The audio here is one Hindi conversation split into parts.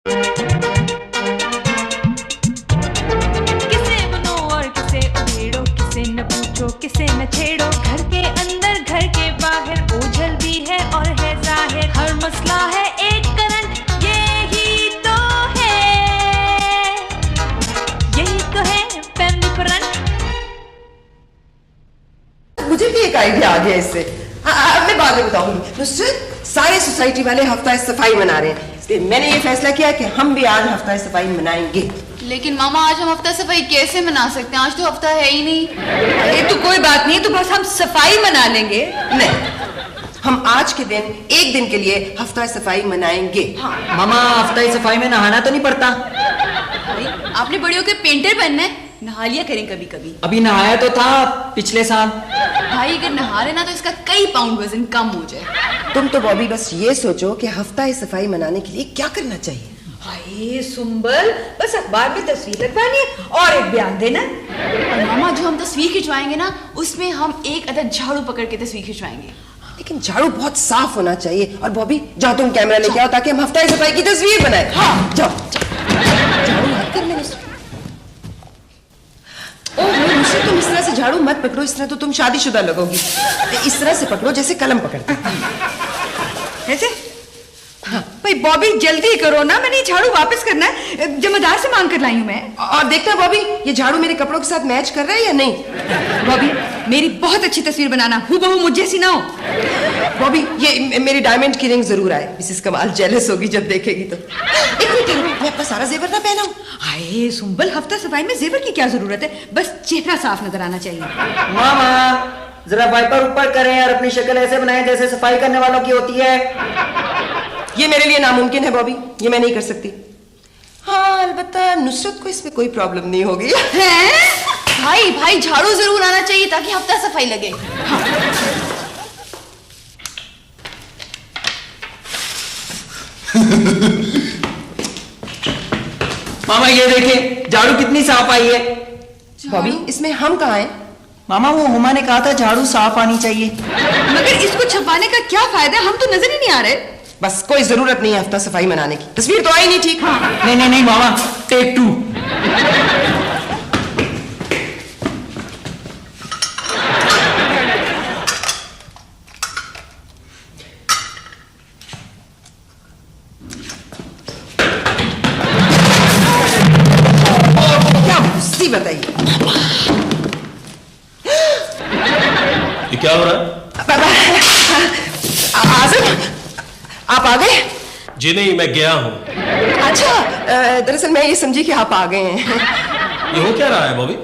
किसे बुनो और किसे उधेड़ो, किसे न पूछो किसे न छेड़ो, घर के अंदर घर के बाहर ओझल भी है और है जाहिर, हर मसला है एक करंट, यही तो है फैमिली करंट। मुझे भी एक आइडिया आ गया इससे। मैं बाद में बताऊंगी। नुसरत, सारे सोसाइटी वाले हफ्ता सफाई मना रहे हैं, इसलिए मैंने ये फैसला किया कि हम भी आज हफ्ता सफाई मनाएंगे। लेकिन मामा, आज हम हफ्ता सफाई कैसे मना सकते हैं? आज तो हफ्ता है ही नहीं। ये तो कोई बात नहीं, तो बस हम सफाई मना लेंगे। नहीं, हम आज के दिन एक दिन के लिए हफ्ता सफाई मनाएंगे। हाँ। मामा, हफ्ता सफाई में नहाना तो नहीं पड़ता? आपने बड़ी होकर पेंटर बनना है, नहा लिया करें कभी कभी। अभी नहाया तो था पिछले साल। भाई अगर नहा लेना तो इसका कई पाउंड वजन कम हो जाए। तुम तो बॉबी बस ये सोचो कि हफ्ता सफाई मनाने के लिए क्या करना चाहिए। भाई सुंबल, बस अखबार में तस्वीर लगवानी है और एक बयान देना। और मामा, जो हम तस्वीर खिंचवाएंगे ना, उसमें हम एक अदद झाड़ू पकड़ के तस्वीर खिंचवाएंगे। लेकिन झाड़ू बहुत साफ होना चाहिए। और बॉबी, जाओ तुम कैमरा लेके आओ ताकि हम हफ्ता सफाई की तस्वीर बनाए। हाँ, जाओ। झाड़ू हाथ कर लेने। मुझसे तुम इस तरह से झाड़ू मत पकड़ो, इस तरह तो तुम शादीशुदा लगोगी। इस तरह से पकड़ो जैसे कलम पकड़ते। ऐसे? हाँ। भाई बॉबी, जल्दी करो ना, मैंने झाड़ू वापस करना है, जमादार से मांग कर लाई हूं मैं। और देखना बॉबी, ये झाड़ू मेरे कपड़ों के साथ मैच कर रहा है या नहीं। बॉबी, मेरी बहुत अच्छी तस्वीर बनाना, हूबहू मुझ जैसी ना हो। बॉबी, ये मेरी डायमंड की रिंग जरूर आए, मिसेस कमाल जेलस होगी जब देखेगी तो। एक मिनट, मैं अपना सारा जेवर ना पहनाऊं। हाय सुंबल, हफ्ता सफाई में जेवर की क्या जरूरत है, बस चेहरा साफ नजर आना चाहिए। मामा, जरा वाइपर ऊपर करें और अपनी शक्ल ऐसे बनाएं जैसे सफाई करने वालों की होती है। ये मेरे लिए नामुमकिन है बॉबी, ये मैं नहीं कर सकती। हाँ, अलबत्ता नुसरत को इसमें कोई प्रॉब्लम नहीं होगी। भाई झाड़ू जरूर आना चाहिए ताकि हफ्ता सफाई लगे। हाँ। मामा ये देखें, झाड़ू कितनी साफ आई है। बॉबी, इसमें हम कहाँ हैं? मामा, वो हुमा ने कहा था झाड़ू साफ आनी चाहिए। मगर इसको छुपाने का क्या फायदा, हम तो नजर ही नहीं आ रहे। बस कोई जरूरत नहीं है हफ्ता सफाई मनाने की, तस्वीर तो आई नहीं ठीक। हाँ। नहीं मामा, टेक 2। क्या मुसीबत है ये क्या हो रहा है? आज़म, आप आ गए? जी नहीं, मैं गया हूं। अच्छा, दरअसल मैं ये समझी कि आप आ गए हैं। ये हो क्या रहा है बॉबी?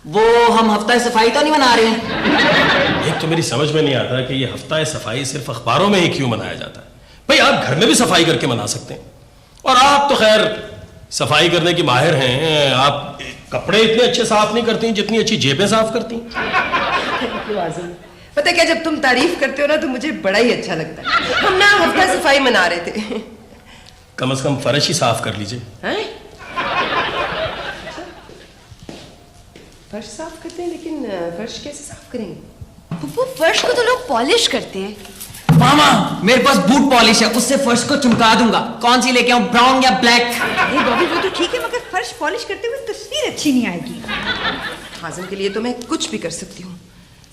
वो हम हफ्ता सफाई तो नहीं मना रहे हैं। एक तो मेरी समझ में नहीं आता कि ये हफ्ता सफाई सिर्फ अखबारों में ही क्यों मनाया जाता है। भाई आप घर में भी सफाई करके मना सकते हैं। और आप तो खैर सफाई करने की माहिर हैं, आप कपड़े इतने अच्छे साफ नहीं करती जितनी अच्छी जेबें साफ करती। पता क्या, जब तुम तारीफ करते हो ना तो मुझे बड़ा ही अच्छा लगता है। हम ना हफ्ता सफाई मना रहे थे। कम से कम फर्श ही साफ कर लीजिए। फर्श साफ करते हैं, लेकिन फर्श कैसे साफ करेंगे? वो फर्श को तो लोग पॉलिश करते हैं। मामा, मेरे पास बूट पॉलिश है, उससे फर्श को चमका दूंगा। कौन सी लेके आऊं, ब्राउन या ब्लैक? बॉबी, वो तो ठीक है, मगर फर्श पॉलिश करते हुए तस्वीर अच्छी नहीं आएगी। हाजिम के लिए तो मैं कुछ भी कर सकती हूँ,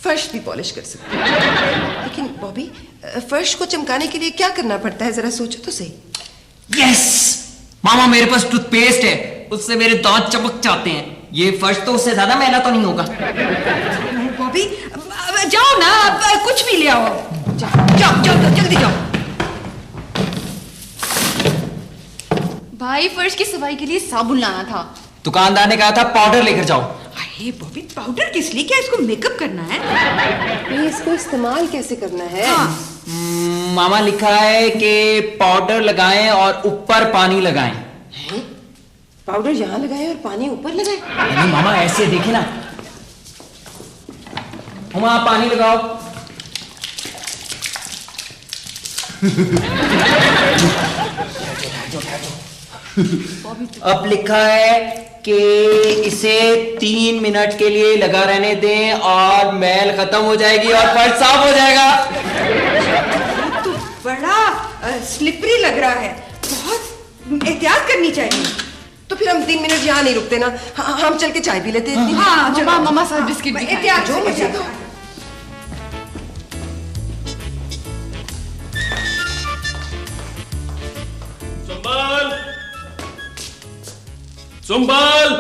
फर्श भी पॉलिश कर सकती हूँ। लेकिन बॉबी, फर्श को चमकाने के लिए क्या करना पड़ता है, जरा सोचो तो सही। यस मामा, मेरे पास टूथपेस्ट है, उससे मेरे दांत चमक जाते हैं। ये फर्श तो उससे ज्यादा मैला तो नहीं होगा। बॉबी, जाओ ना, कुछ भी ले आओ। जाओ जल्दी जाओ। भाई, फर्श की सफाई के लिए साबुन लाना था। दुकानदार ने कहा था पाउडर लेकर जाओ। अरे बॉबी, पाउडर किस लिए, क्या इसको मेकअप करना है? इसको इस्तेमाल कैसे करना है? हाँ। मामा, लिखा है कि पाउडर लगाएं और ऊपर पानी लगाएं। पाउडर यहाँ लगाए और पानी ऊपर लगाए? नहीं मामा, ऐसे देखे ना। हुमा, पानी लगाओ। अब लिखा है कि इसे 3 मिनट के लिए लगा रहने दें और मैल खत्म हो जाएगी और फर्श साफ हो जाएगा। तो बड़ा स्लिपरी लग रहा है, बहुत एहतियात करनी चाहिए। तो फिर हम 3 मिनट यहाँ नहीं रुकते ना, हम चल के चाय पी लेते हैं। हाँ चलो। मम्मा मम्मा साथ बिस्किट भी खाएं। एहतियात जो से, मर्जी एहतियात खाओ। से। सुंबल,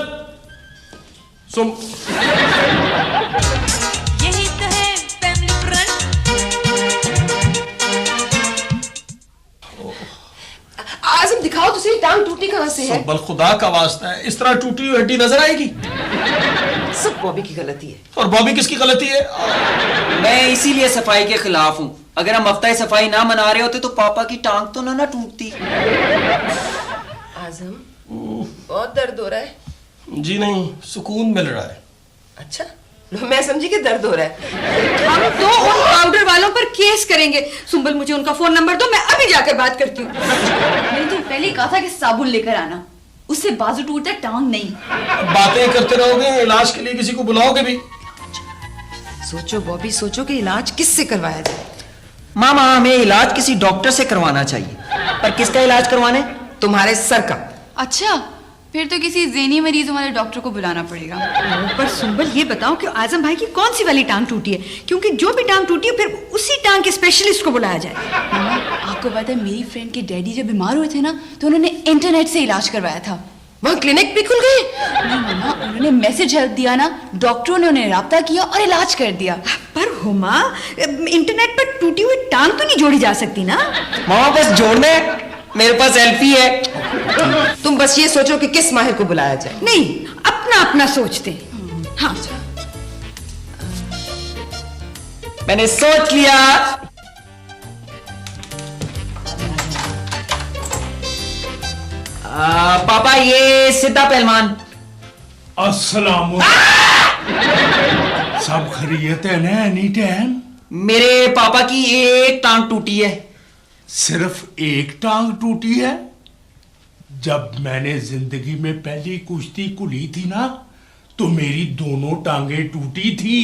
सुंबल, यही तो है फैमिली फ्रंट। आजम दिखाओ तो सही, टांग टूटी कहाँ से है? सुंबल, खुदा का वास्ता है, इस तरह टूटी हुई हड्डी नजर आएगी? सब बॉबी की गलती है। और बॉबी किसकी गलती है? मैं इसीलिए सफाई के खिलाफ हूँ। अगर हम हफ्ता सफाई ना मना रहे होते तो पापा की टांग तो ना टूटती। आजम बहुत दर्द हो रहा है। जी नहीं, सुकून मिल रहा है। अच्छा, मैं समझी कि दर्द हो रहा है। हम तो उन पाउडर वालों पर केस करेंगे। सुंबल मुझे उनका फोन नंबर दो, मैं अभी जाकर बात करती हूँ। मैंने तो पहले ही कहा था कि साबुन लेकर आना, उससे बाजू टूटता है, टांग नहीं। बातें करते रहोगे, इलाज के लिए किसी को बुलाओगे भी? सोचो बॉबी, सोचो कि इलाज किससे करवाया जाए। मामा, हमें इलाज किसी डॉक्टर से करवाना चाहिए। पर किसका इलाज करवाने? तुम्हारे सर का। अच्छा, फिर तो किसी ज़हनी मरीज वाले डॉक्टर को बुलाना पड़ेगा। पर सुंबल ये बताओ कि आजम भाई की कौन सी वाली टांग टूटी है, क्योंकि जो भी टांग टूटी है फिर उसी टांग के स्पेशलिस्ट को बुलाया जाए। मामा, आपको पता है मेरी फ्रेंड के डैडी जब बीमार हुए थे ना, तो उन्होंने इंटरनेट से इलाज करवाया था। वहाँ क्लिनिक भी खुल गए? नहीं मामा, उन्होंने मैसेज हेल्प दिया ना, डॉक्टरों ने उन्हें राब्ता किया और इलाज कर दिया। पर हुमा, इंटरनेट पर टूटी हुई टांग तो नहीं जोड़ी जा सकती ना? मामा बस जोड़ने, मेरे पास सेल्फी है। तुम बस ये सोचो कि किस माहिर को बुलाया जाए। नहीं, अपना अपना सोचते हैं। हाँ मैंने सोच लिया। पापा, ये सीधा पहलवान। अस्सलाम सब खैरियत है ना? Any time. मेरे पापा की एक टांग टूटी है। सिर्फ एक टांग टूटी है? जब मैंने जिंदगी में पहली कुश्ती कुली थी ना, तो मेरी दोनों टांगें टूटी थी।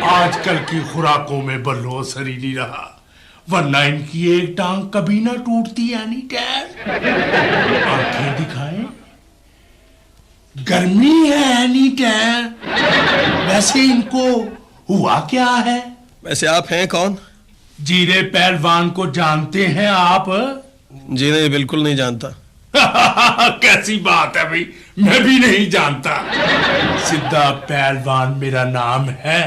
आजकल की खुराकों में बल्लो असर ही नहीं रहा, वरना इनकी एक टांग कभी ना टूटती। Any time. आंखें दिखाएं, गर्मी है एनी टाइम। वैसे इनको हुआ क्या है? वैसे आप हैं कौन? जीरे पहलवान को जानते हैं आप? जी नहीं, बिल्कुल नहीं जानता। कैसी बात है भाई, मैं भी नहीं जानता। सिद्धा पहलवान मेरा नाम है।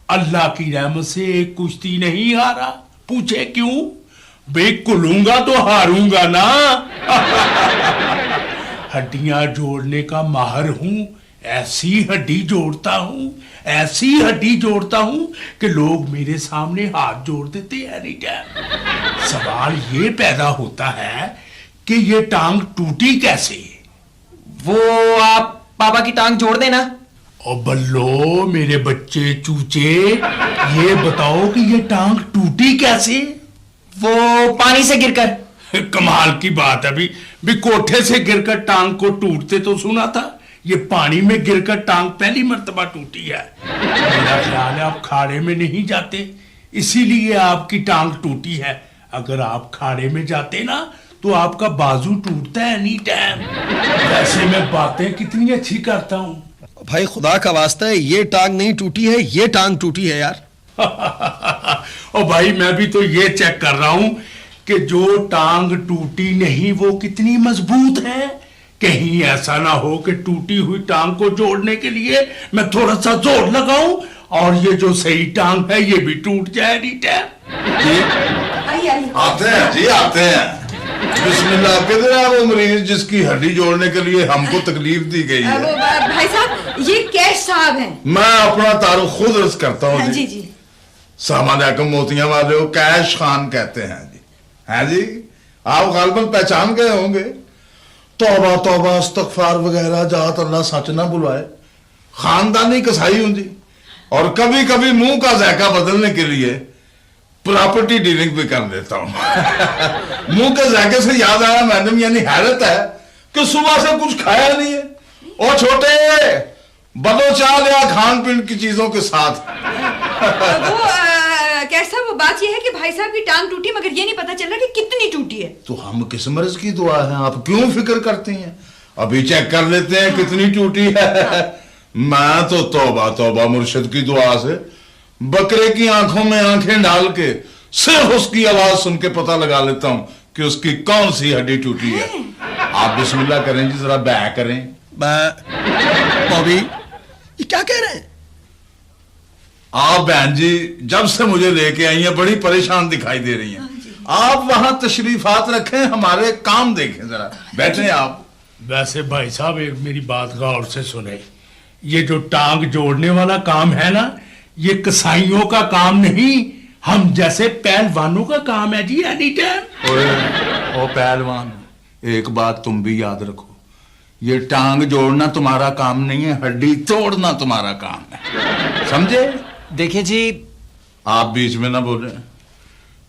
अल्लाह की रहमत से एक कुश्ती नहीं हारा। पूछे क्यों? बे कुलूंगा तो हारूंगा ना। हड्डियां जोड़ने का माहिर हूं। ऐसी हड्डी जोड़ता हूं, ऐसी हड्डी जोड़ता हूं कि लोग मेरे सामने हाथ जोड़ देते हैं। Any time. सवाल ये पैदा होता है कि ये टांग टूटी कैसे? वो आप पापा की टांग जोड़ देना। ओ बल्लो मेरे बच्चे चूचे, ये बताओ कि ये टांग टूटी कैसे? वो पानी से गिरकर। कमाल की बात है भी कोठे से गिरकर टांग को टूटते तो सुना था, ये पानी में गिरकर टांग पहली मर्तबा टूटी है। मेरा ख्याल है आप खाड़े में नहीं जाते, इसीलिए आपकी टांग टूटी है। अगर आप खाड़े में जाते ना तो आपका बाजू टूटता है एनी टाइम। वैसे मैं बातें कितनी अच्छी करता हूँ। भाई खुदा का वास्ता है, ये टांग नहीं टूटी है, ये टांग टूटी है यार। ओ भाई, मैं भी तो ये चेक कर रहा हूं कि जो टांग टूटी नहीं वो कितनी मजबूत है। कहीं ऐसा ना हो कि टूटी हुई टांग को जोड़ने के लिए मैं थोड़ा सा जोर लगाऊं और ये जो सही टांग है ये भी टूट जाए। आते हैं जी, आते हैं। बिस्मिल्लाह। किधर है वो मरीज जिसकी हड्डी जोड़ने के लिए हमको तकलीफ दी गई है? भाई साहब, ये कैश साहब हैं। मैं अपना तारुफ खुद अर्ज करता हूँ जी। जी। सामान्यकम मोतियां वाले हो, कैश खान कहते हैं जी। हैं जी, आप गालबन पहचान गए होंगे। तौबा तौबा, इस्तगफार वगैरह, जात अल्लाह सच ना बुलाए। खानदानी कसाई हूं जी, और कभी कभी मुंह का जायका बदलने के लिए प्रॉपर्टी डीलिंग भी कर देता हूं। मुंह के जायके से याद आया मैडम, यानी हैरत है कि सुबह से कुछ खाया नहीं है। ओ छोटे, बदो चाल या खान पीन की चीजों के साथ। वो कैश साहब वो बात ये है कि भाई साहब की टांग टूटी मगर ये नहीं पता चल रहा कि कितनी टूटी है। तो हम किस मर्ज की दुआ है, आप क्यों फिक्र करती हैं? अभी चेक कर लेते हैं कितनी टूटी है। मैं तो तौबा तौबा मुर्शिद की दुआ से बकरे की आंखों में आंखें डाल के सिर्फ उसकी आवाज सुन के पता लगा लेता हूं कि उसकी कौन सी हड्डी टूटी है। आप बिस्मिल्लाह करें जी, जरा बै करें। बॉबी ये क्या कह रहे हैं? आप बहन जी जब से मुझे लेके आई हैं बड़ी परेशान दिखाई दे रही हैं। आप वहां तशरीफात रखें, हमारे काम देखें, जरा बैठे आप। वैसे भाई साहब एक मेरी बात गौर से सुने, ये जो टांग जोड़ने वाला काम है ना, ये कसाईयों का काम नहीं, हम जैसे पहलवानों का काम है जी। Any time. ओ पहलवान, एक बात तुम भी याद रखो, ये टांग जोड़ना तुम्हारा काम नहीं है, हड्डी तोड़ना तुम्हारा काम है, समझे? देखिए जी, आप बीच में ना बोले,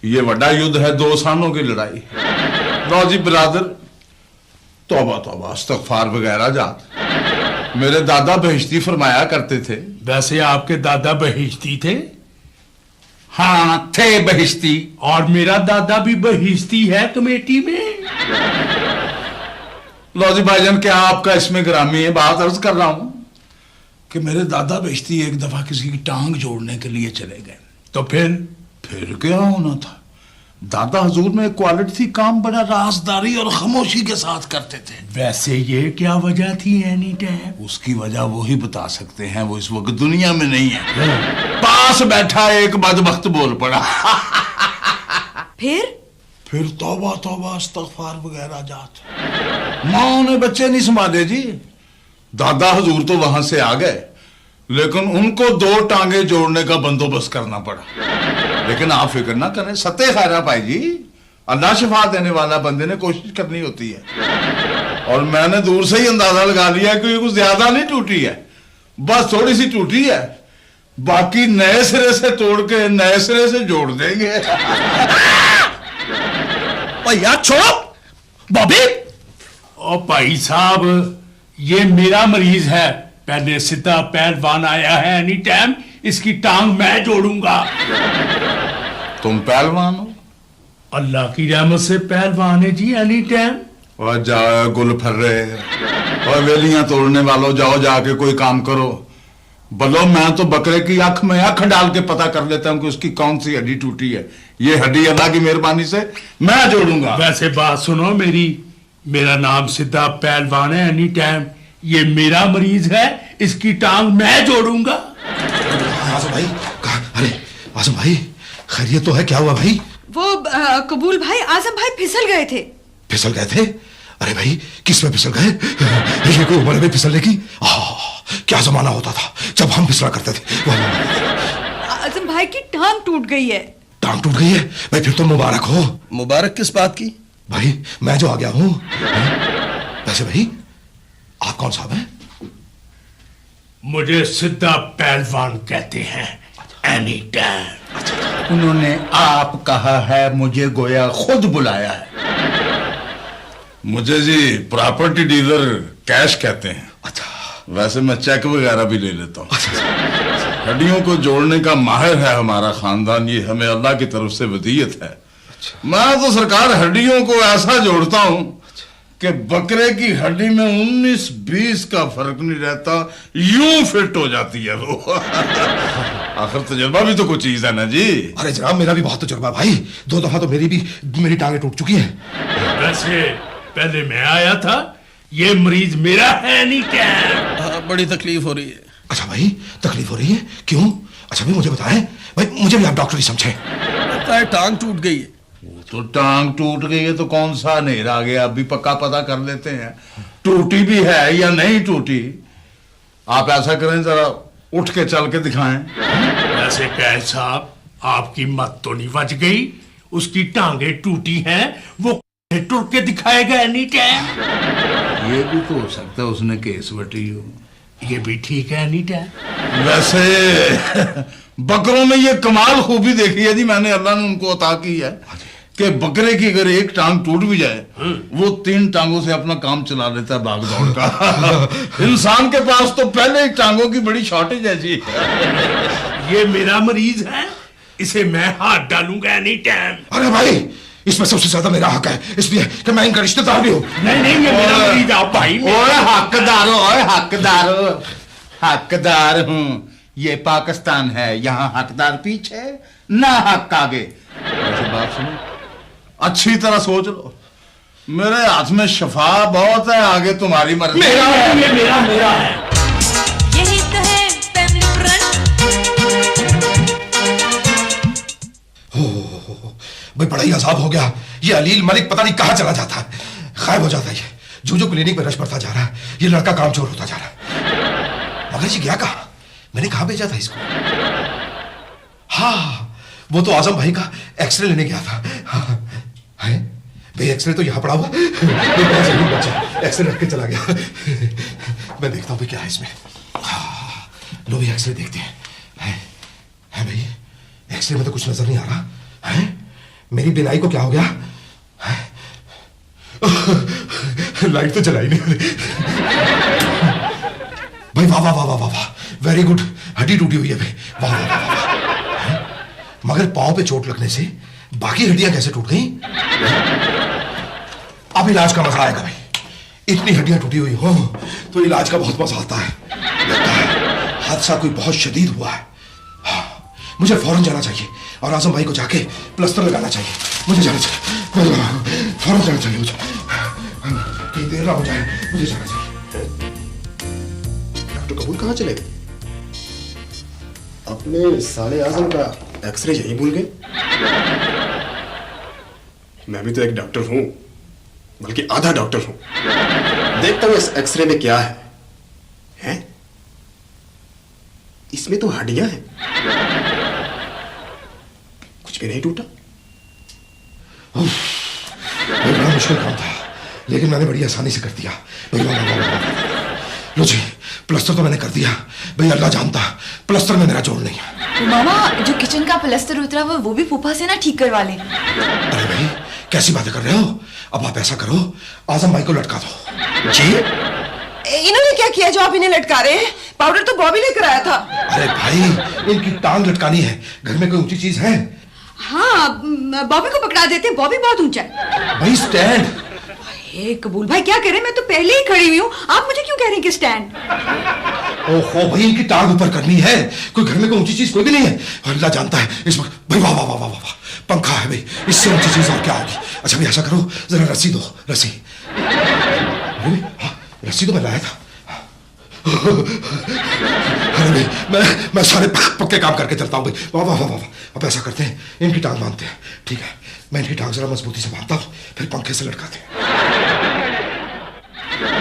ये बड़ा युद्ध है, 2 सालों की लड़ाई। लो जी बिरादर, तौबा तौबा इस्तगफार वगैरह जात। मेरे दादा बहिश्ती फरमाया करते थे। वैसे आपके दादा बहिश्ती थे? हाँ थे बहिश्ती। और मेरा दादा भी बहिश्ती है कमेटी में। लो जी भाईजान, क्या आपका इसमें ग्रामी है? बात अर्ज कर रहा हूं कि मेरे दादा बहिश्ती एक दफा किसी की टांग जोड़ने के लिए चले गए। तो फिर क्या होना था? दादा हजूर में एक क्वालिटी थी, काम बड़ा राजदारी और खामोशी के साथ करते थे। वैसे ये क्या वजह थी एनी टाइम? उसकी वजह वो ही बता सकते हैं, वो इस वक्त दुनिया में नहीं है। पास बैठा एक बदबख्त बोल पड़ा। फिर तौबा तौबा इस्तगफार वगैरह जात। माँ ने बच्चे नहीं संभाले जी। दादा हजूर तो वहां से आ गए, लेकिन उनको 2 टांगे जोड़ने का बंदोबस्त करना पड़ा। लेकिन आप फिक्र ना करें, सत्य खैरा भाई जी, अल्लाह शिफा देने वाला, बंदे ने कोशिश करनी होती है। और मैंने दूर से ही अंदाजा लगा लिया कि कुछ ज्यादा नहीं टूटी है, बस थोड़ी सी टूटी है, बाकी नए सिरे से तोड़ के नए सिरे से जोड़ देंगे। यार छोड़ो बॉबी। ओ भाई साहब, ये मेरा मरीज है, पहले सीधा पहलवान आया है, एनी टाइम इसकी टांग मैं जोड़ूंगा। तुम पहलवान हो? अल्लाह की रहमत से पहलवान है जी, एनी टाइम। और जाओ गुल फर्रे और वेलियां तोड़ने वालों, जाओ जाके कोई काम करो। बोलो, मैं तो बकरे की आंख में आंख डाल के पता कर लेता हूं कि उसकी कौन सी हड्डी टूटी है। ये हड्डी अल्लाह की मेहरबानी से मैं जोड़ूंगा। वैसे बात सुनो मेरी, मेरा नाम सीधा पहलवान है, एनी टाइम ये मेरा मरीज है, इसकी टांग मैं जोड़ूंगा। आजम भाई, अरे आजम भाई, खैरियत तो है? क्या हुआ भाई? वो कबूल भाई, आजम भाई फिसल गए थे। फिसल गए थे? अरे भाई, किस में फिसल गए? ये कोई उम्र में फिसलने की? क्या जमाना होता था जब हम फिसला करते थे। आजम भाई की टांग टूट गई है। टांग टूट गई है भाई? फिर तो मुबारक हो। मुबारक किस बात की? भाई मैं जो आ गया हूं। वैसे भाई आप कौन साहब हैं? मुझे सीधा पहलवान कहते हैं, एनी टाइम। उन्होंने आप कहा है, मुझे गोया खुद बुलाया है। मुझे जी प्रॉपर्टी डीलर कैश कहते हैं। अच्छा। वैसे मैं चेक वगैरह भी ले लेता हूँ। हड्डियों को जोड़ने का माहिर है हमारा खानदान, ये हमें अल्लाह की तरफ से वदीयत है। मैं तो सरकार हड्डियों को ऐसा जोड़ता हूँ कि बकरे की हड्डी में 19-20 का फर्क नहीं रहता, यूं फिट हो जाती है वो। आखिर तजुर्बा भी तो कुछ चीज है ना जी। अरे जनाब, मेरा भी बहुत तजुर्बा भाई, 2 दफा तो मेरी टांगे टूट चुकी हैं। वैसे पहले मैं आया था, ये मरीज मेरा है, नहीं क्या? बड़ी तकलीफ हो रही है। अच्छा भाई, तकलीफ हो रही है? क्यों? अच्छा भाई मुझे बताएं भाई, मुझे भी आप डॉक्टर ही समझे। लगता है टांग टूट गई है। तो टांग टूट गई है तो कौन सा अंधेरा आ गया, अभी पक्का पता कर लेते हैं टूटी भी है या नहीं टूटी। आप ऐसा करें, जरा उठ के चल के दिखाएं। वैसे कैश साहब, आपकी मत तो नहीं बच गई? उसकी टांगे टूटी हैं, वो टुर के दिखाएगा एनी टाइम। ये भी तो हो सकता है उसने केस बटी हो। ये भी ठीक है एनी टाइम। वैसे बकरों में ये कमाल खूबी देखी है जी मैंने, अल्लाह ने उनको अता की है कि बकरे की अगर एक टांग टूट भी जाए, वो 3 टांगों से अपना काम चला लेता है भाग दौड़ का। इंसान के पास तो पहले ही टांगों की बड़ी शॉर्टेज है जी। ये मेरा मरीज है, इसे मैं हाथ डालूंगा एनी टाइम। अरे भाई, इसमें सबसे ज्यादा मेरा हक है, इसलिए कि मैं इनका रिश्तेदार भी हूं। नहीं नहीं, ये मेरा मरीज आप भाई। ओए हकदारो, ओए हकदारो, हकदार हूं। ये पाकिस्तान है, यहाँ हकदार पीछे ना हक आगे। वैसे बात सुनो, अच्छी तरह सोच लो, मेरे हाथ में शफा बहुत है, आगे तुम्हारी मर्जी। मेरा है, ये मेरा है। यही तो है फैमिली फ्रंट। हो भाई, बड़ा ही अजाब हो गया। ये अलील मलिक पता नहीं कहां चला जाता है, गायब हो जाता है। ये जो क्लिनिक में रश पड़ता जा रहा है, ये लड़का कामचोर होता जा रहा है। मगर ये गया कहां? मैंने कहां भेजा था इसको? हाँ, वो तो आजम भाई का एक्सरे लेने गया था। हाँ, है भाई, एक्सरे तो यहां पड़ा हुआ। बच्चा एक्सरे रख के चला गया। मैं देखता हूं भाई क्या है इसमें। हाँ, लो भाई एक्सरे देखते हैं। है भाई, एक्सरे में तो कुछ नजर नहीं आ रहा है। मेरी बिनाई को क्या हो गया? लाइट तो जलाई नहीं। भाई वाह वाह वाह वाह वाह, वेरी गुड। हड्डी टूटी हुई है भाई, वाह वाह वाह वाह। मगर पांव पे चोट लगने से बाकी हड्डियां कैसे टूट गई? अब इलाज का मजा आएगा भाई। इतनी हड्डियां टूटी हुई हो तो इलाज का बहुत मजा आता है। लगता है हादसा कोई बहुत शदीद हुआ है। हाँ, मुझे फौरन जाना चाहिए और आजम भाई को जाके प्लास्टर लगाना चाहिए। मुझे जाना चाहिए, फौरन जाना चाहिए मुझे। कहीं देर ना हो जाए, मुझे जाना चाहिए। डॉक्टर कपूर कहाँ चले गए? अपने साले आजम का एक्सरे यहीं भूल गए? मैं भी तो एक डॉक्टर हूं, बल्कि आधा डॉक्टर हूं। देखता हूं इस एक्सरे में क्या है। हैं? इसमें तो हड्डियां हैं, कुछ भी नहीं टूटा। बड़ा मुश्किल काम था, लेकिन मैंने बड़ी आसानी से कर दिया। लो जी, प्लास्टर तो मैंने कर दिया। भाई अल्लाह जानता, प्लास्टर में मेरा जोड़ नहीं है। तो मामा, जो किचन का प्लास्टर उतरा हुआ वो भी फूफा से ना ठीक करवा ले। अरे भाई, कैसी बातें कर रहे हो? अब आप ऐसा करो, आजम भाई को लटका दो। जी, इन्होंने क्या किया जो आप इन्हें लटका रहे हैं? पाउडर तो बॉबी लेकर आया था। अरे भाई, इनकी टांग लटकानी है। घर में कोई ऊंची चीज है? हाँ, बॉबी को पकड़ा देते, बॉबी बहुत ऊंचा है। भाई स्टैंड। कबूल भाई क्या करें, मैं तो पहले ही खड़ी हुई हूँ, आप मुझे क्यों कह रहे हैं कि स्टैंड? ओहो भाई, इनकी टांग ऊपर करनी है। कोई घर में कोई ऊंची चीज कोई भी नहीं है। अल्लाह जानता है इस वक्त। भाई वाह वाह वाह वाह वाह, पंखा है भाई, इससे ऊंची चीज और क्या होगी? अच्छा भाई ऐसा करो, जरा रस्सी दो, रस्सी। हाँ, रस्सी तो मैं लाया था। अरे भाई, मैं सारे पक्के काम करके चलता हूँ भाई। वाह वाह वाह वाह। अब ऐसा करते हैं, इनकी टांग बांधते हैं। ठीक है, मैं इनकी टांग जरा मजबूती से बांधता हूँ, फिर पंखे से लटकाते हैं।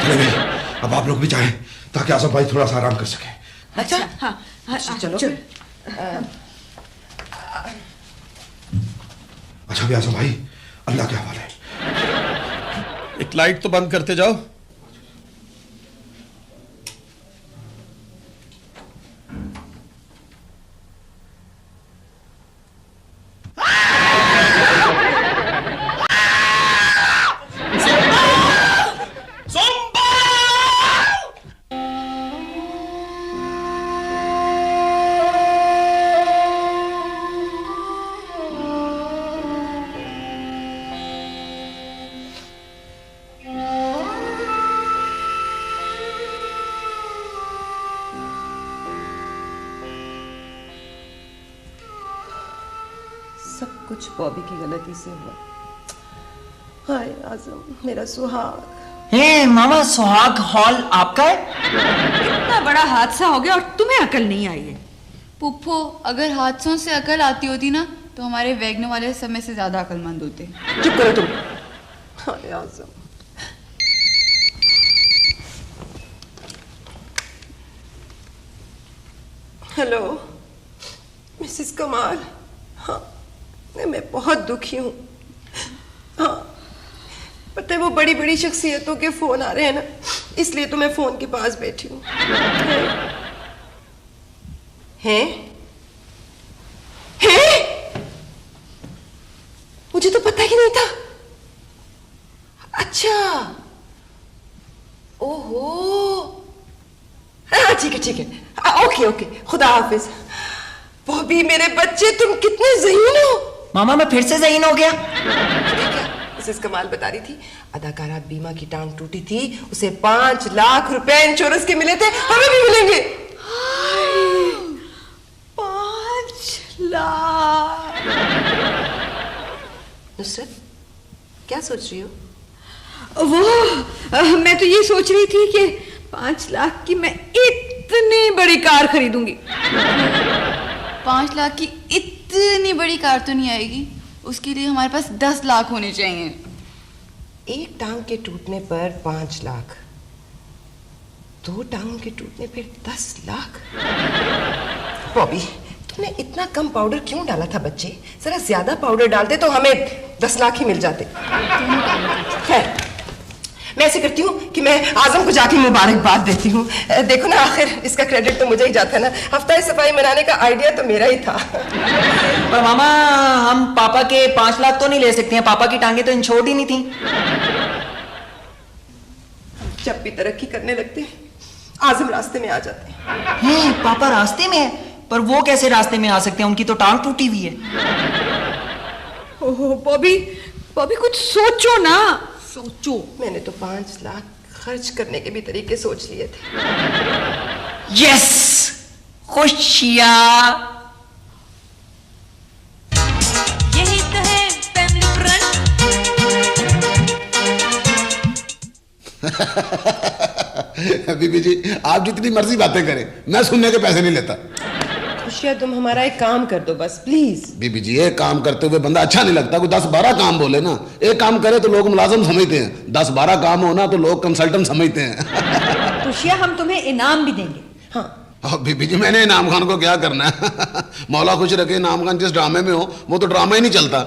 चले भाई, अब आप लोग भी जाएं ताकि आजम भाई थोड़ा सा आराम कर सके। अच्छा, हाँ, चलो। अच्छा भी आजम भाई, अल्लाह के हवाले। एक लाइट तो बंद करते जाओ। सब कुछ बॉबी की गलती से हुआ। हाय आजम, मेरा सुहाग। हे मामा, सुहाग हॉल आपका है? इतना बड़ा हादसा हो गया और तुम्हें अकल नहीं आई है। पुप्पो, अगर हादसों से अकल आती होती ना तो हमारे वैगन वाले समय से ज्यादा अकलमंद होते। चुप करो तुम। हाय आजम। हेलो मिसेस कमाल। हाँ, मैं बहुत दुखी हूँ। हाँ, पता है वो बड़ी बड़ी शख्सियतों के फोन आ रहे हैं ना, इसलिए तो मैं फोन के पास बैठी हूँ। हैं? मुझे तो पता ही नहीं था। अच्छा, ओहो, हाँ ठीक है, ओके, खुदा हाफिज। बॉबी मेरे बच्चे, तुम कितने ज़हीन हो। मामा मैं फिर से ज़हीन हो गया। मिसेस कमाल बता रही थी, अदाकारा बीमा की टांग टूटी थी, उसे 5 लाख रुपए इंश्योरेंस के मिले थे, हमें भी मिलेंगे। 5 लाख। नुसरत क्या सोच रही हो? वो मैं तो ये सोच रही थी कि 5 लाख की मैं इतनी बड़ी कार खरीदूंगी। 5 लाख की इतनी बड़ी कार तो नहीं आएगी, उसके लिए हमारे पास 10 लाख होने चाहिए। एक टांग के टूटने पर 5 लाख, 2 टांगों के टूटने पर 10 लाख। बॉबी तुमने इतना कम पाउडर क्यों डाला था बच्चे? जरा ज्यादा पाउडर डालते तो हमें 10 लाख ही मिल जाते। खैर मैं ऐसे करती हूँ कि मैं आजम को जाके मुबारकबाद देती हूँ। देखो ना, आखिर इसका क्रेडिट तो मुझे ही जाता है ना। हफ्ता सफाई मनाने का आइडिया तो मेरा ही था। पर मामा हम पापा के 5 लाख तो नहीं ले सकते हैं, पापा की टांगे तो इंश्योर्ड ही नहीं थी। जब भी तरक्की करने लगते हैं आजम रास्ते में आ जाते हैं। पापा रास्ते में है? पर वो कैसे रास्ते में आ सकते हैं, उनकी तो टांग टूटी हुई है। ओहो बॉबी, बॉबी कुछ सोचो ना, सोचो। मैंने तो 5 लाख खर्च करने के भी तरीके सोच लिए थे। यस, खुशियां। यही तो है फैमिली फ्रंट। बीबी जी आप जितनी मर्जी बातें करें, मैं सुनने के पैसे नहीं लेता। खुशियां तुम हमारा एक काम कर दो बस प्लीज। बीबी जी एक काम करते हुए बंदा अच्छा नहीं लगता, कोई 10-12 काम बोले ना। एक काम करे तो लोग मुलाजम समझते हैं, 10-12 काम हो ना तो लोग कंसल्टेंट समझते हैं। खुशियां हम तुम्हें इनाम भी देंगे। हाँ बीबी जी मैंने इनाम खान को क्या करना है? मौला खुश रखे, इनाम खान जिस ड्रामे में हो वो तो ड्रामा ही नहीं चलता।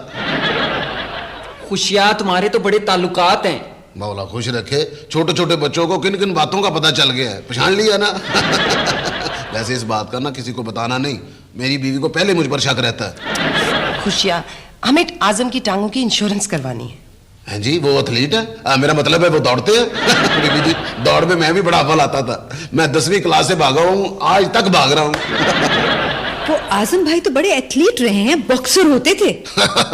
खुशियां तुम्हारे तो बड़े ताल्लुकात हैं। मौला खुश रखे, छोटे छोटे बच्चों को किन किन बातों का पता चल गया है, पहचान लिया ना। वैसे इस बात का ना किसी को बताना नहीं, मेरी बीवी को पहले मुझ पर शक रहता है। खुशियां हमें आजम की टांगों की इंश्योरेंस करवानी है। हैं जी वो एथलीट है, मेरा मतलब है वो दौड़ते हैं। बीबी जी दौड़ में मैं भी बड़ा अव्वल आता था, मैं 10वीं क्लास से भागा हूँ, आज तक भाग रहा हूँ। वो आजम भाई तो बड़े एथलीट रहे हैं, बॉक्सर होते थे।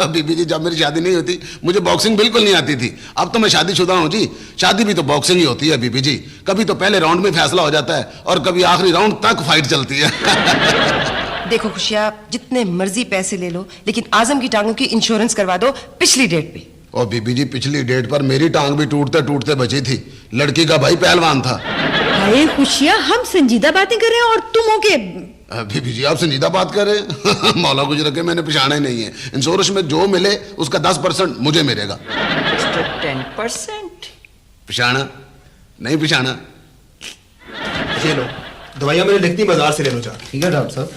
बीबी जी जब मेरी शादी नहीं होती मुझे बॉक्सिंग बिल्कुल नहीं आती थी, अब तो मैं शादीशुदा हूँ जी। शादी भी तो बॉक्सिंग ही होती है बीबी जी, कभी तो पहले राउंड में फैसला हो जाता है और कभी आखिरी राउंड तक फाइट चलती है। देखो खुशियां जितने मर्जी पैसे ले लो, लेकिन आजम की टांगों की इंश्योरेंस करवा दो पिछली डेट पे। और बीबी जी पिछली डेट पर मेरी टांग भी टूटते टूटते बची थी, लड़की का भाई पहलवान था। हाय खुशियां हम संजीदा बातें कर रहे हैं और तुम हो के। बीबी जी आप संजीदा बात कर रहे हैं? मौला कुछ रखे मैंने पिछाना ही नहीं है, इंश्योरेंस में जो मिले उसका 10% मुझे मिलेगा। 10% पिछाना नहीं पिछाना। ये लो दवाइयां मैंने लिखती, बाजार से ले लो जाके। ठीक है डॉक्टर साहब,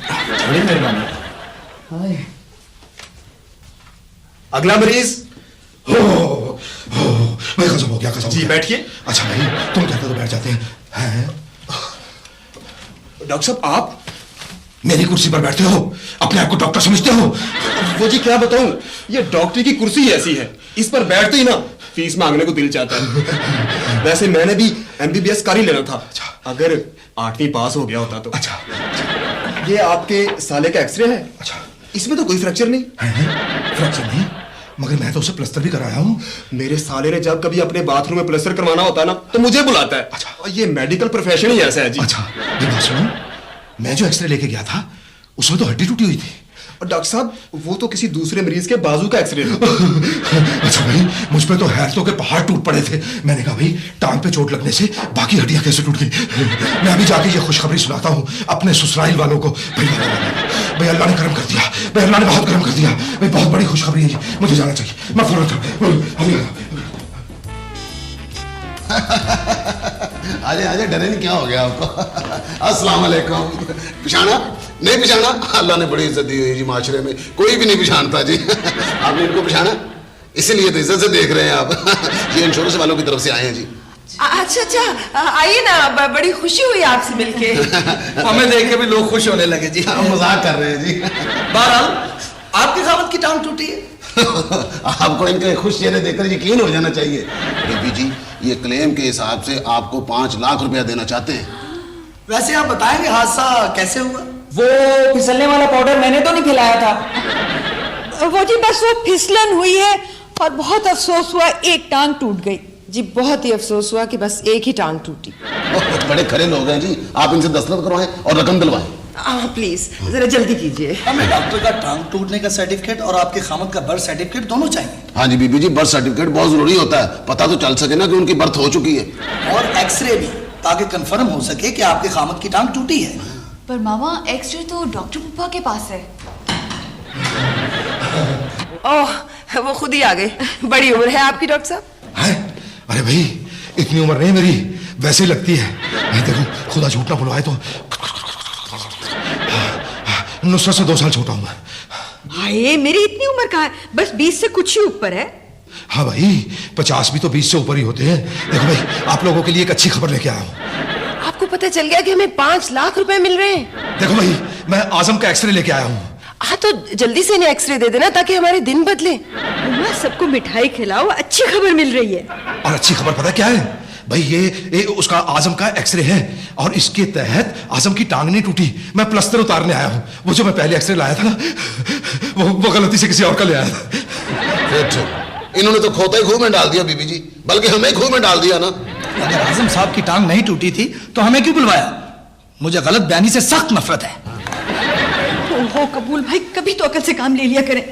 बड़ी मेहरबानी। अगला मरीज। भाई गजब हो गया, गजब जी बैठिए। अच्छा भाई तुम कहते तो बैठ जाते हैं। डॉक्टर साहब आप मेरी कुर्सी पर बैठते हो, अपने आप को डॉक्टर समझते हो? वो जी क्या बताऊं, ये डॉक्टरी की कुर्सी ही ऐसी है, इस पर बैठते ही ना फीस मांगने को दिल चाहता है। वैसे मैंने भी MBBS कर ही लेना था, अगर 8वीं पास हो गया होता तो। अच्छा ये आपके साले का एक्सरे है। अच्छा इसमें तो कोई फ्रैक्चर नहीं है? फ्रैक्चर नहीं? मगर मैं तो उसे प्लस्तर भी कराया हूँ। मेरे साले ने जब कभी अपने बाथरूम में प्लस्तर करवाना होता है ना तो मुझे बुलाता है। अच्छा। और ये मेडिकल प्रोफेशन ही ऐसा है जी। अच्छा ये बात सुनो, मैं जो एक्सरे लेके गया था उसमें तो हड्डी टूटी हुई थी। और डॉक्टर साहब वो तो किसी दूसरे मरीज के बाजू का एक्सरे था। अच्छा भाई मुझ पे तो हैरतों के पहाड़ टूट पड़े थे। मैंने कहा भाई टांग पे चोट लगने से बाकी हड्डियां कैसे टूट गई। मैं अभी जाके ये खुशखबरी सुनाता हूँ अपने ससुराल वालों को। भाई अल्लाह ने करम कर दिया, भाई अल्लाह ने बहुत करम कर दिया, भाई बहुत बड़ी खुशखबरी है, मुझे जाना चाहिए। मैं फौरन आजे आजे, डरे नहीं, क्या हो गया आपको? अस्सलाम वालेकुम। पिछाना नहीं पिछाना, अल्लाह ने बड़ी इज्जत दी हुई जी माशरे में, कोई भी नहीं पिछानता जी। आपने इनको पिछाना, इसीलिए तो इज्जत से देख रहे हैं आप। ये इंश्योरेंस वालों की तरफ से आए हैं जी। अच्छा अच्छा आइए ना, बड़ी खुशी हुई आपसे मिलके। हमें देख के भी लोग खुश होने लगे जी। हम मजाक कर रहे हैं जी। बहरहाल आपके खावत की टांग टूटी है। आपको इनके खुश चेहरे देखकर यकीन हो जाना चाहिए। बेबी जी ये क्लेम के हिसाब से आपको 5 लाख रुपया देना चाहते हैं। वैसे आप बताएंगे हादसा कैसे हुआ? वो फिसलने वाला पाउडर मैंने तो नहीं खिलाया था। वो जी बस वो फिसलन हुई है और बहुत अफसोस हुआ, एक टांग टूट गई। जी बहुत ही अफसोस हुआ कि बस एक ही टांग टूटी। बड़े खरे लोग हैं जी, आप इनसे दस्तखत करवाएं और रकम दिलवाएं। हाँ प्लीज जरा जल्दी कीजिए। हमें डॉक्टर का टांग टूटने का सर्टिफिकेट और आपके खामद का बर्थ सर्टिफिकेट दोनों चाहिए। हाँ जी बीबी जी, बर्थ सर्टिफिकेट बहुत जरूरी होता है, पता तो चल सके ना कि उनकी बर्थ हो चुकी है। और एक्सरे भी, ताकि कंफर्म हो सके कि आपके खामद की टांग टूटी है। पर मामा एक्सरे तो डॉक्टर पुप्पा के पास है। ओह वो खुद ही आ गए। बड़ी उम्र है आपकी डॉक्टर साहब। है? अरे भाई इतनी उम्र नहीं मेरी, वैसे लगती है। मैं देखूं खुदा झूठ ना बुलवाए तो नुसरत से 2 साल छोटा हूं मैं। भाई मेरी इतनी उम्र कहाँ है, बस 20 से कुछ ही ऊपर है। हाँ भाई 50 भी तो 20 से ऊपर ही होते हैं। देखो भाई आप लोगों के लिए एक अच्छी खबर लेके आया हूँ। आपको पता चल गया कि हमें 5 लाख रुपए मिल रहे हैं। देखो भाई मैं आजम का एक्सरे लेके आया हूँ। हाँ तो जल्दी से इन्हें एक्सरे दे देना ताकि हमारे दिन बदले। सबको मिठाई खिलाओ, अच्छी खबर मिल रही है। और अच्छी खबर पता क्या है भाई, ये उसका आजम का एक्सरे है और इसके तहत आजम की टांग नहीं टूटी। मैं प्लास्टर उतारने आया हूँ। वो जो मैं पहले एक्सरे लाया था ना, वो गलती से किसी और का ले आया था। इन्होंने तो खोता ही खूह में डाल दिया बीबी जी, बल्कि हमें खूह में डाल दिया ना। अगर आजम साहब की टांग नहीं टूटी थी तो हमें क्यों बुलवाया? मुझे गलत बयानी से सख्त नफरत है। ओहो कबूल भाई, कभी तो अकल से काम ले लिया करें।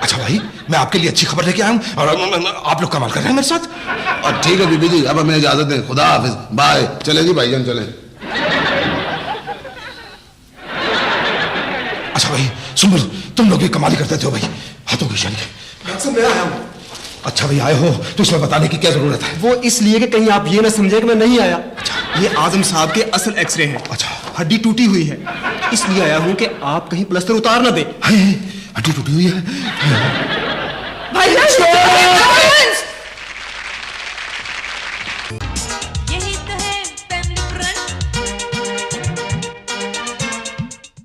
अच्छा भाई मैं आपके लिए अच्छी खबर लेके आया हूँ और आप लोग कमाल कर रहे हैं मेरे साथ। और ठीक है बीबी जी, अब हमें इजाजत दें। खुदा हाफिज, बाय। चले जी भाईजान चले। अच्छा भाई सुन, तुम लोग भी कमाल ही करते हो भाई, हाथों की शान। मैं आया हूँ। अच्छा भाई आए हो तो इसमें बताने की क्या जरूरत है? वो इसलिए कि कहीं आप ये ना समझे कि मैं नहीं आया। अच्छा। ये आजम साहब के असल एक्सरे हैं। अच्छा। हड्डी टूटी हुई है, इसलिए आया हूँ कि आप कहीं प्लास्टर उतार ना दे। हड्डी टूटी हुई है भाई